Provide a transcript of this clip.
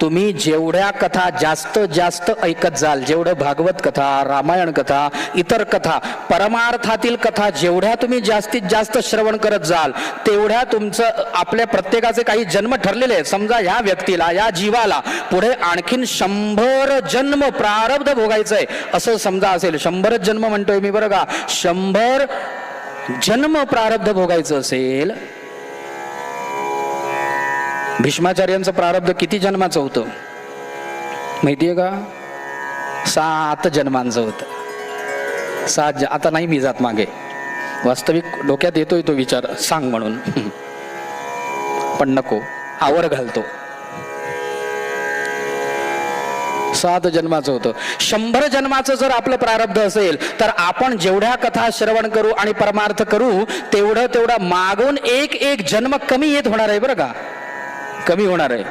तुम्ही जेवढ्या कथा जास्त जास्त ऐकत जाल, जेवढं भागवत कथा, रामायण कथा, इतर कथा, परमार्थातील कथा जेवढ्या तुम्ही जास्तीत जास्त श्रवण करत जाल, तेवढ्या तुमचं आपल्या प्रत्येकाचे काही जन्म ठरलेले आहेत. समजा ह्या व्यक्तीला, या जीवाला पुढे आणखीन 100 जन्म प्रारब्ध भोगायचंय असं समजा असेल. 100 जन्म म्हणतोय मी बरं का, 100 जन्म प्रारब्ध भोगायचं असेल. भीष्माचार्यांचं प्रारब्ध किती जन्माचं होतं माहितीये का? 7 जन्मांचं होतं. 7. आता नाही मी जात मागे, वास्तविक डोक्यात येतोय तो विचार सांग म्हणून, पण नको, आवर घालतो. 7 जन्माचं होतं. 100 जन्माचं जर आपलं प्रारब्ध असेल तर आपण जेवढ्या कथा श्रवण करू आणि परमार्थ करू तेवढं मागून एक जन्म कमी येत होणार आहे बरं का, कमी होणार आहे.